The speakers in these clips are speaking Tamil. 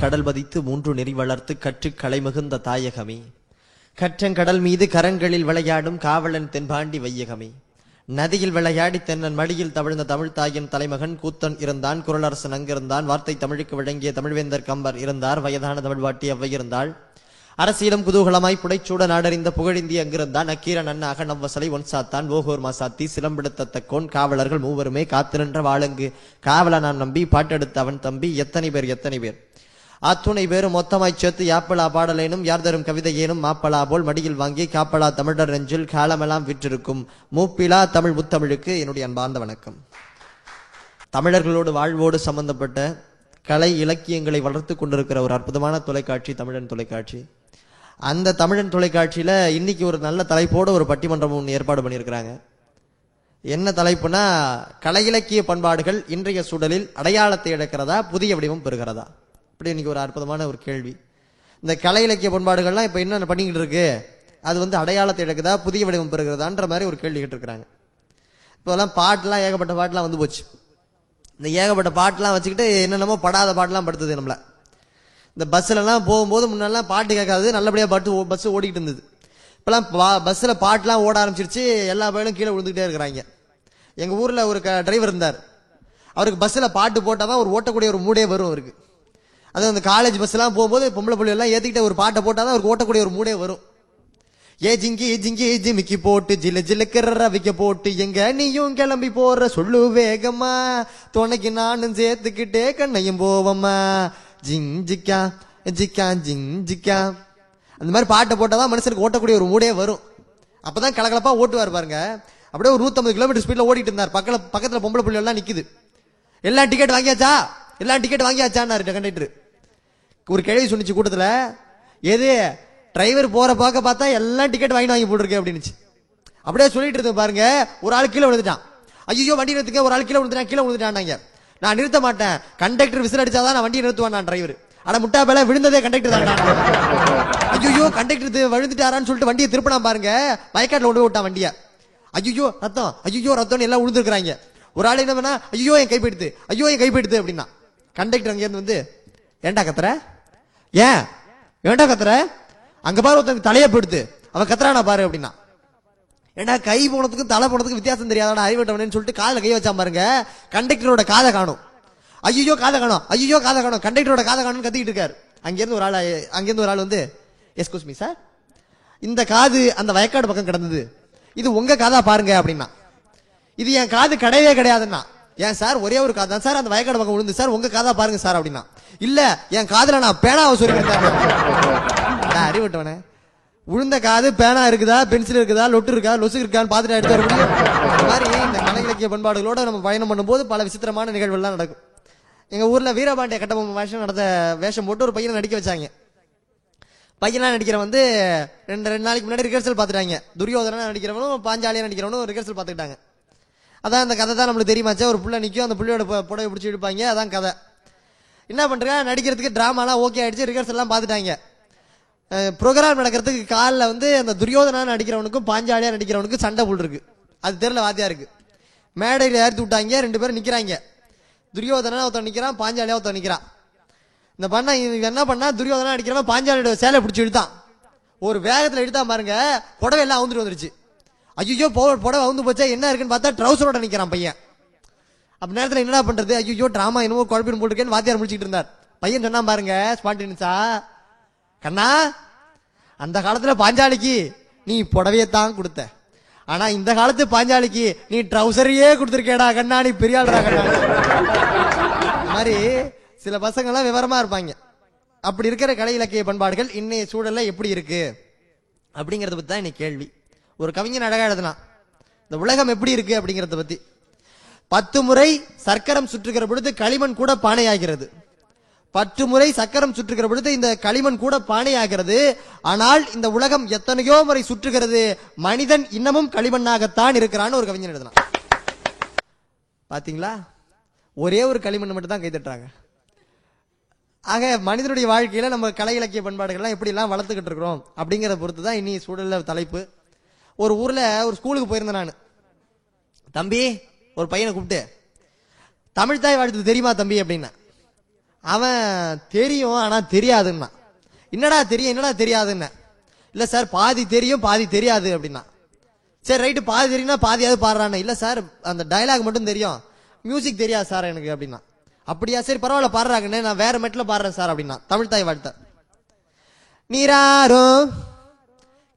கடல் பதித்து மூன்று நெறி வளர்த்து கற்று களை மிகுந்த தாயகமே. கற்றங்கடல் மீது கரங்களில் விளையாடும் காவலன் தென்பாண்டி வையகமே. நதியில் விளையாடி தென்னன் மடியில் தவிழ்ந்த தமிழ் தாயின் தலைமகன் கூத்தன் இருந்தான். குரலரசன் அங்கிருந்தான். வார்த்தை தமிழுக்கு வழங்கிய தமிழ்வேந்தர் கம்பர் இருந்தார். வயதான தமிழ் வாட்டி அவ்வை இருந்தாள். அரசியலும் குதூகலமாய் புடைச்சூட நாடறிந்த புகழிந்தி அங்கிருந்தான். அக்கீரன் அண்ணாக நவ்வசலை ஒன்சாத்தான். ஓகோர் மாசாத்தி சிலம்பெடுத்த தக்கோன் காவலர்கள் மூவருமே காத்து நின்ற வாழங்கு காவல நான் நம்பி பாட்டெடுத்த அவன் தம்பி எத்தனை பேர் அத்துணை பேரும் மொத்தமாய் சேர்த்து யாப்பலா பாடலேனும் யார் தரும் கவிதை ஏனும் மாப்பலா போல் மடியில் வாங்கி காப்பலா தமிழர் நெஞ்சில் காலமெல்லாம் விற்றிருக்கும் மூப்பிலா தமிழ் முத்தமிழுக்கு என்னுடைய அன்பார்ந்த வணக்கம். தமிழர்களோடு வாழ்வோடு சம்பந்தப்பட்ட கலை இலக்கியங்களை வளர்த்து கொண்டிருக்கிற ஒரு அற்புதமான தொலைக்காட்சி தமிழன் தொலைக்காட்சி. அந்த தமிழன் தொலைக்காட்சியில இன்னைக்கு ஒரு நல்ல தலைப்போடு ஒரு பட்டிமன்றம் ஒன்று ஏற்பாடு பண்ணியிருக்கிறாங்க. என்ன தலைப்புனா, கலை இலக்கிய பண்பாடுகள் இன்றைய சூழலில் அடையாளத்தை இழக்கிறதா புதிய வடிவம் பெறுகிறதா? இப்படி இன்னைக்கு ஒரு அற்புதமான ஒரு கேள்வி. இந்த கலை இலக்கிய பண்பாடுகள்லாம் இப்ப என்ன பண்ணிக்கிட்டு இருக்கு, அது வந்து அடையாளத்தை இழக்குதா புதிய வடிவம் பெறுகிறதான்ற மாதிரி ஒரு கேள்வி கேட்டு இருக்கிறாங்க. இப்போலாம் பாட்டுலாம் ஏகப்பட்ட பாட்டுலாம் வந்து போச்சு. இந்த ஏகப்பட்ட பாட்டுலாம் வச்சுக்கிட்டு என்னென்னமோ படாத பாட்டுலாம் படுத்துது நம்மள. இந்த பஸ்ஸிலலாம் போகும்போது முன்னெல்லாம் பாட்டு கேட்காது, நல்லபடியாக பஸ் ஓடிக்கிட்டு இருந்தது. இப்போலாம் பஸ்ஸில் பாட்டுலாம் ஓட ஆரம்பிச்சிருச்சு. எல்லா பேரும் கீழே விழுந்துக்கிட்டே இருக்கிறாங்க. எங்கள் ஊரில் ஒரு டிரைவர் இருந்தார். அவருக்கு பஸ்ஸில் பாட்டு போட்டால் தான் ஒரு ஓட்டக்கூடிய ஒரு மூடே வரும் அவருக்கு. அது அந்த காலேஜ் பஸ்லாம் போகும்போது பொம்பளை பிள்ளைலாம் ஏற்றிக்கிட்ட ஒரு பாட்டை போட்டால் தான் அவருக்கு ஓட்டக்கூடிய ஒரு மூடே வரும். ஏ ஜிங்கி ஜிங்கி ஜிமிக்கி போட்டு ஜில ஜிலுக்கிற ரவிக்க போட்டு எங்க நீயும் கிளம்பி போற சொல்லு வேகமா துணைக்கு நானும் சேர்த்துக்கிட்டே கண்ணையும் போவம்மா ஜிஞ்சிக்கா ஜிக்கா ஜிஞ்சிக்கா. அந்த மாதிரி பாட்டை போட்டாதான் மனுஷனுக்கு ஓட்டக்கூடிய ஒரு மூடே வரும். அப்பதான் கலகலப்பா ஓட்டுவார் பாருங்க. அப்படியே ஒரு 150 கிலோமீட்டர் ஸ்பீட்ல ஓடிட்டு இருந்தார். பக்கத்துல பொம்பளை பிள்ளை எல்லாம் நிக்குது. எல்லாம் டிக்கெட் வாங்கியாச்சா கண்டக்டர். ஒரு கேள்வி சொன்னிச்சு கூட்டத்துல, எது டிரைவர் போற பார்க்க பார்த்தா எல்லாம் டிக்கெட் வாங்கி போட்டுருக்கு அப்படின்னு. அப்படியே சொல்லிட்டு இருந்து பாருங்க. ஒரு ஆள் கீழே விழுந்துட்டான். ஐயோ வண்டி நிறுத்துக்க, ஒரு ஆள் கீழே விழுந்துட்டான். நான் நிறுத்த மாட்டேன், கண்டக்டர் விசில் அடிச்சாதான் நான் வண்டியை நிறுத்துவான் நான் டிரைவர். ஆனா முட்டா பேல விழுந்ததே கண்டக்டர் தான். ஐயோ கண்டக்டர் விழுந்துட்டாரான்னு சொல்லிட்டு வண்டியை திருப்பினா பாருங்க. வயக்காட்டில் கொண்டு போய் விட்டான் வண்டியை. ஐயோ ரத்தம் எல்லாம் விழுந்துருக்காங்க. ஒரு ஆள் என்ன பண்ணா, ஐயோ என் கைப்பெடுத்து அப்படின்னா. கண்டக்டர் அங்க இருந்து வந்து, ஏண்டா கத்துற, அங்க பாரு ஒருத்தனுக்கு தலையை போடுத்து அவன் கத்துறானா பாரு அப்படின்னா. ஏண்டா கை போனதுக்கும் தலை போனதுக்கும் வித்தியாசம் தெரியாதா அறிவிட்டவனு சொல்லிட்டு காலில் கை வச்சா பாருங்க. கண்டக்டரோட காதை காணும். ஐயோ காதை காணும் கண்டக்டரோட காதை காணும்னு கத்திக்கிட்டு இருக்காரு. அங்கிருந்து ஒரு ஆள் வந்து, எஸ்கூஸ் மீ சார், இந்த காது அந்த வயக்காடு பக்கம் கிடந்தது, இது உங்க காதா பாருங்க அப்படின்னா. இது என் காது கிடையவே கிடையாதுன்னா. ஏன் சார், ஒரே ஒரு காது தான் சார் அந்த வயக்காடு பக்கம் விழுந்து சார், உங்க காதா பாருங்க சார் அப்படின்னா. இல்ல என் காதுல நான் பேனாவை சொல்லிருக்கேன். அறிவிட்டவனே, விழுந்த காது பேனா இருக்குதா, பென்சில் இருக்குதா, லொட்டு இருக்கா, லொசு இருக்கான்னு பார்த்துட்டு எடுத்து வர முடியும். இந்த மாதிரி இந்த கலை இலக்கிய பண்பாடுகளோட நம்ம பயணம் பண்ணும்போது பல விசித்திரமான நிகழ்வுகள்லாம் நடக்கும். எங்க ஊர்ல வீரபாண்டிய கட்டபொம்மன் வேஷம் போட்டு ஒரு பையனை நடிக்க வச்சாங்க. பையனா நடிக்கிறவன் வந்து ரெண்டு நாளைக்கு முன்னாடி ரிஹர்சல் பார்த்துட்டாங்க. துரியோதனா நடிக்கிறவனும் பாஞ்சாலியா நடிக்கிறவனும் ரிஹர்சல் பார்த்துக்கிட்டாங்க. அதான் அந்த கதை தான் நம்மளுக்கு தெரியுமாச்சா. ஒரு புள்ள நிற்கும், அந்த புள்ளையோட புடவை பிடிச்சி இழுப்பாங்க. அதான் கதை. என்ன பண்றா, நடிக்கிறதுக்கு டிராமாலாம் ஓகே ஆயிடுச்சு, ரிஹர்சல் எல்லாம் பார்த்துட்டாங்க. ப்ரோக்ராம் நடக்கிறதுக்கு காலில் வந்து அந்த துரியோதனா நடிக்கிறவனுக்கும் பாஞ்சாலியா நடிக்கிறவனுக்கும் சண்டை புல் இருக்கு. அது தெரியல வாத்தியா இருக்கு. மேடையில் ஏற்றி விட்டாங்க. 2 பேரும் நிக்கிறாங்க. துரியோதனா ஒருத்தன் நிக்கிறான், பாஞ்சாலியா ஒருத்தன் நிக்கிறான். இந்த பண்ண என்ன பண்ணா, துரியோதனா நடிக்கிறவன் பாஞ்சாலியோட சேலை பிடிச்சி இழுத்தான். ஒரு வேகத்துல இழுத்தான் பாருங்க, புடவை எல்லாம் அவுந்துட்டு வந்துருச்சு. ஐயோ புடவை அவுந்து போச்சா, என்ன இருக்குன்னு பார்த்தா ட்ரௌசரோட நிக்கிறான் பையன். அப்ப நேரத்துல என்னடா பண்றது, ஐயோ டிராமா என்னமோ குழப்பின்னு போட்டுருக்கேன்னு வாத்தியார் முடிச்சுட்டு இருந்தார். பையன் சொன்னா பாருங்க ஸ்பான்டேனியஸா, கண்ணா அந்த காலத்துல பாஞ்சாலிக்கு நீ புடவையத்தான் கொடுத்த, ஆனா இந்த காலத்து பாஞ்சாலிக்கு நீ ட்ரௌசரையே கொடுத்துருக்கேடா கண்ணா, நீ பெரியாள்டா கண்ணா. மாதிரி சில பசங்க எல்லாம் விவரமா இருப்பாங்க. அப்படி இருக்கிற கலை இலக்கிய பண்பாடுகள் இன்னைய சூழல்ல எப்படி இருக்கு அப்படிங்கறத பத்தி தான் இன்னைக்கு கேள்வி. ஒரு கவிஞன் அழகா எழுதலாம், இந்த உலகம் எப்படி இருக்கு அப்படிங்கறத பத்தி. 10 முறை சக்கரம் சுற்றுகிற பொழுது களிமண் கூட பானையாகிறது. 10 முறை சக்கரம் சுற்றுகிற பொழுது இந்த களிமண் கூட பானையாகிறது. ஆனால் இந்த உலகம் எத்தனையோ முறை சுற்றுகிறது, மனிதன் இன்னமும் களிமண்ணாகத்தான் இருக்கிறான்னு ஒரு கவிஞன் எழுதலாம். பாத்தீங்களா, ஒரே ஒரு களிமண் மட்டும் தான் கை தட்டுறாங்க. ஆக மனிதனுடைய வாழ்க்கையில நம்ம கலை இலக்கிய பண்பாடுகள்லாம் எப்படி எல்லாம் வளர்த்துக்கிட்டு இருக்கிறோம் அப்படிங்கறத பொறுத்து தான் இனி சூழல்ல தலைப்பு. ஒரு ஊர்ல ஒரு ஸ்கூலுக்கு போயிருந்தேன் நான். தம்பி, ஒரு பையனை கூப்பிட்டு, தமிழ் தாய் வாழ்த்து தெரியுமா தம்பி அப்படின்னா. அவன் தெரியும் ஆனா தெரியாதுன்னா. என்னடா தெரியும் என்னடா தெரியாதுன்னு. இல்ல சார் பாதி தெரியும் பாதி தெரியாது அப்படின்னா. சரி ரைட்டு, பாதி தெரியும்னா பாதியாவது பாடுறான்னு. இல்ல சார் அந்த டயலாக் மட்டும் தெரியும், மியூசிக் தெரியாது சார் எனக்கு அப்படின்னா. அப்படியா, சரி பரவாயில்ல பாடுறாங்கன்னு, நான் வேற மெட்டில் பாடுறேன் சார் அப்படின்னா. தமிழ் தாய் வாழ்த்த. நீராரும்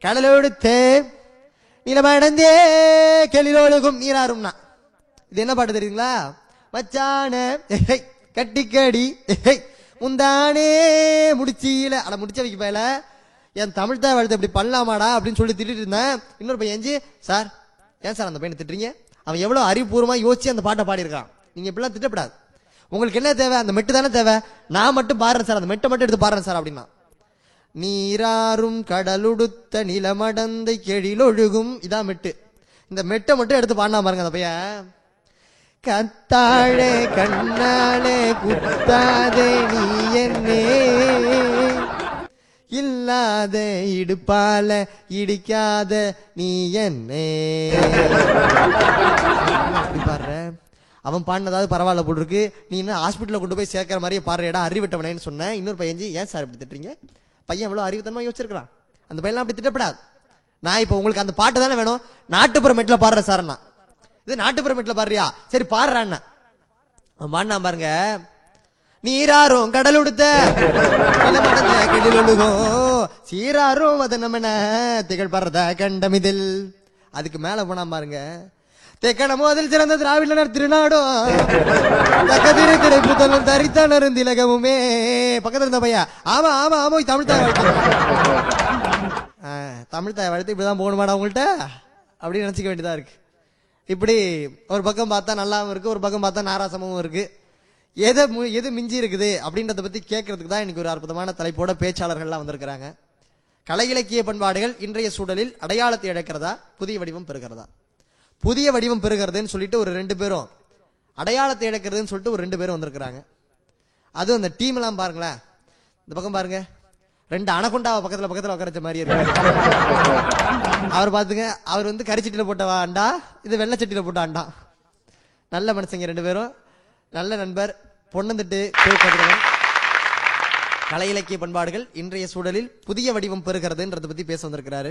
கடலோடுத்தே நிலமடந்தே கெளிலோடுகும் நீராரும்னா. இது என்ன பாட்டு தெரியுங்களா? மச்சான கட்டிக்கடி முந்தானே முடிச்சியில அட முடிச்ச வைக்க பயல, என் தமிழ் தாய் வாழ்த்து இப்படி பண்ணலாமாடா அப்படின்னு சொல்லி திட்டிட்டு இருந்தேன். இன்னொரு பையன் எஞ்சி, சார் ஏன் சார் அந்த பையனை திட்டுறீங்க? அவன் எவ்வளவு அறிவுபூர்வமா யோசிச்சு அந்த பாட்டை பாடியிருக்கான். நீங்க இப்படிலாம் திட்டப்படாது. உங்களுக்கு என்ன தேவை? அந்த மெட்டு தானே தேவை. நான் மட்டும் பாடுறேன் சார், அந்த மெட்டை மட்டும் எடுத்து பாடுறேன் சார் அப்படின்னா. நீராறும் கடலுடுத்த நிலமடந்தை கெழிலொழுகும், இதான் மெட்டு. இந்த மெட்டை மட்டும் எடுத்து பாடினா பாருங்க அந்த பையன். கத்தாழே கண்ணாலே குத்தாதே நீ என்னே, இல்லாத இடுப்பால இடிக்காத நீ என்னே. பாடுற அவன் பாடினதாவது பரவாயில்ல போட்டு இருக்கு, நீ என்ன ஹாஸ்பிட்டல கொண்டு போய் சேர்க்கிற மாதிரியே பாடுறேடா அறிவிட்டவனேன்னு சொன்னேன். இன்னொரு பையன், ஏன் சார் இப்படி திட்டுறீங்க? பையன் எவ்வளவு அறிவுத்தனமா யோசிச்சிருக்கான். அந்த பையன் அப்படி திட்டப்படாது. நான் இப்ப உங்களுக்கு அந்த பாட்டு தானே வேணும், நாட்டுப்புற மெட்ல பாடுற சார்னா. இது நாட்டுப்புற மெட்ல பாடுறியா, சரி பாடுறான்னா. பாடினா பாருங்க. நீராரும் கடல் உடுத்த சீராரும் அதை நம்ம திகழ் பறத கண்டமிதில். அதுக்கு மேல போனா பாருங்க. தெக்கணமோ அதில் சிறந்த திராவிடனர் திருநாடும் தக்கதிரை திரைப்புத்தலும் தரித்தனரும் திலகமுமே. பக்கத்துல இருந்த பையா, ஆமா ஆமா ஆமா தமிழ் தாய் வாழ்த்து. தமிழ் தாய் வாழ்த்து இப்படிதான் போகணுமாடா உங்கள்கிட்ட அப்படின்னு நினைச்சுக்க வேண்டியதா இருக்கு. இப்படி ஒரு பக்கம் பார்த்தா நல்லாவும் இருக்கு, ஒரு பக்கம் பார்த்தா நாராசமும் இருக்கு. எது மிஞ்சி இருக்குது அப்படின்றத பத்தி கேட்கறதுக்கு தான் இன்னைக்கு ஒரு அற்புதமான தலைப்போட பேச்சாளர்கள்லாம் வந்திருக்கிறாங்க. கலை இலக்கிய பண்பாடுகள் இன்றைய சூழலில் அடையாளத்தை இழக்கிறதா, புதிய வடிவம் பெறுகிறதா? புதிய வடிவம் பெறுகிறதுன்னு சொல்லிட்டு ஒரு 2 பேரும், அடையாளத்தை இழக்கிறதுன்னு சொல்லிட்டு ஒரு 2 பேரும் வந்திருக்கிறாங்க. அதுவும் அந்த டீம் எல்லாம் பாருங்களேன். இந்த பக்கம் பாருங்க, 2 அணகுண்டாவை பக்கத்துல பக்கத்துல உட்கார வச்ச மாதிரி இருக்கு. அவர் பாத்துங்க, அவர் வந்து கரிச்சட்டியில போட்ட அண்டா, இது வெள்ளச்சட்டியில போட்ட அண்டா. நல்ல மனுஷங்க 2 பேரும், நல்ல நண்பர். பொன்னந்திட்டு கலை இலக்கிய பண்பாடுகள் இன்றைய சூழலில் புதிய வடிவம் பெறுகிறதுன்றத பத்தி பேச வந்திருக்கிறாரு.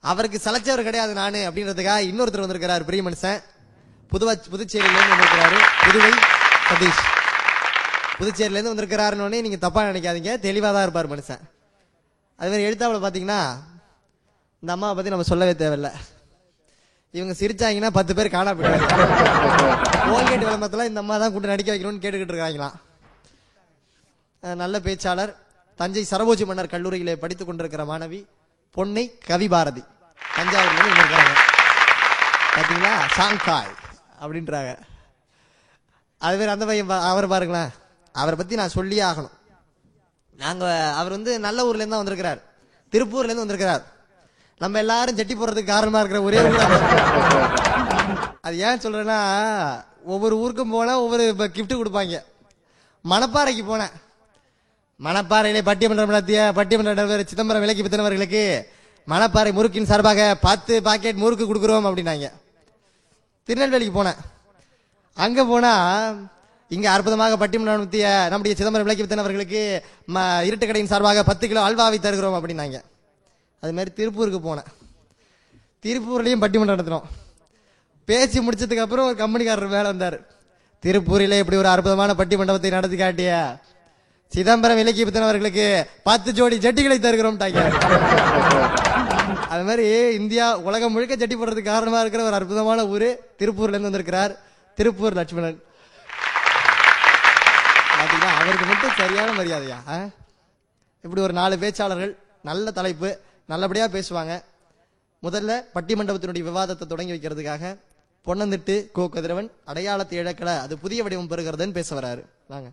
அவருக்கு சலைச்சவர் கிடையாது நானு அப்படின்றதுக்காக இன்னொருத்தர் வந்திருக்கிறார், பெரிய மனுஷன். புதுச்சேரியில இருந்து வந்திருக்கிறாரு, புதுவை சதீஷ். புதுச்சேரியில இருந்து வந்திருக்கிறாருன்னு நீங்க தப்பா நினைக்காதீங்க, தெளிவா தான் இருப்பார் மனுஷன். அது மாதிரி எழுத்தாப்புல பாத்தீங்கன்னா இந்த அம்மாவை பத்தி நம்ம சொல்லவே தேவையில்லை. இவங்க சிரிச்சாங்கன்னா 10 பேர் காணா போயிடுவாங்க. கோல்கேட் விளம்பரத்துல இந்த அம்மா தான் கூட்டு நடிக்க வைக்கணும்னு கேட்டுக்கிட்டு இருக்காங்களாம். நல்ல பேச்சாளர். தஞ்சை சரபோஜி மன்னர் கல்லூரியிலே படித்துக் கொண்டிருக்கிற மாணவி பொன்னை கவிபாரதி, தஞ்சாவூர்ல இருக்காங்க. பாத்தீங்களா, சாங்காய் அப்படின்றாங்க. அது பேர் அந்த பையன் அவர் பாருங்களேன், அவரை பத்தி நான் சொல்லியே ஆகணும். அவர் வந்து நல்ல ஊர்ல இருந்து தான் வந்திருக்கிறார், திருப்பூர்ல இருந்து வந்திருக்கிறார். நம்ம எல்லாரும் ஜட்டி போடுறதுக்கு காரணமா இருக்கிற ஒரே ஊர். அது ஏன் சொல்றேன்னா, ஒவ்வொரு ஊருக்கும் போனா ஒவ்வொரு கிஃப்ட் கொடுப்பாங்க. மணப்பாறைக்கு போனேன். மணப்பாறையிலே பட்டிமன்றம் நடத்திய பட்டிமன்ற நடுவர் சிதம்பரம் விலைக்கு வித்தனவர்களுக்கு மணப்பாறை முறுக்கின் சார்பாக 10 பாக்கெட் முறுக்கு கொடுக்குறோம் அப்படின்னாங்க. திருநெல்வேலிக்கு போனேன். அங்க போனா இங்க அற்புதமாக பட்டிமன்றம் நடத்திய நம்முடைய சிதம்பரம் விலைக்கு வித்தனவர்களுக்கு இருட்டு கடையின் சார்பாக 10 கிலோ அல்வாவை தருகிறோம் அப்படின்னாங்க. அது மாதிரி திருப்பூருக்கு போனேன். திருப்பூர்லயும் பட்டிமன்றம் நடத்தினோம். பேசி முடிச்சதுக்கு அப்புறம் ஒரு கம்பெனிக்காரர் வேலை வந்தார். திருப்பூரிலே இப்படி ஒரு அற்புதமான பட்டிமண்டபத்தை நடத்தி காட்டிய சிதம்பரம் இலக்கிய வித்தனவர்களுக்கு 10 ஜோடி ஜட்டிகளை தருகிறோம். அது மாதிரி இந்தியா உலகம் முழுக்க ஜட்டி போடுறதுக்கு காரணமா இருக்கிற ஒரு அற்புதமான ஊரு திருப்பூர்ல இருந்து வந்திருக்கிறார் திருப்பூர் லட்சுமணன். பாத்தீங்கன்னா அவருக்கு மட்டும் சரியான மரியாதையா. இப்படி ஒரு 4 பேச்சாளர்கள், நல்ல தலைப்பு, நல்லபடியா பேசுவாங்க. முதல்ல பட்டிமண்டபத்தினுடைய விவாதத்தை தொடங்கி வைக்கிறதுக்காக பொன்னந்திட்டு கோ கதிரவன் அடையாளத்தை இழக்கல, அது புதிய வடிவம் பெறுகிறதுன்னு பேச வராரு. வாங்க.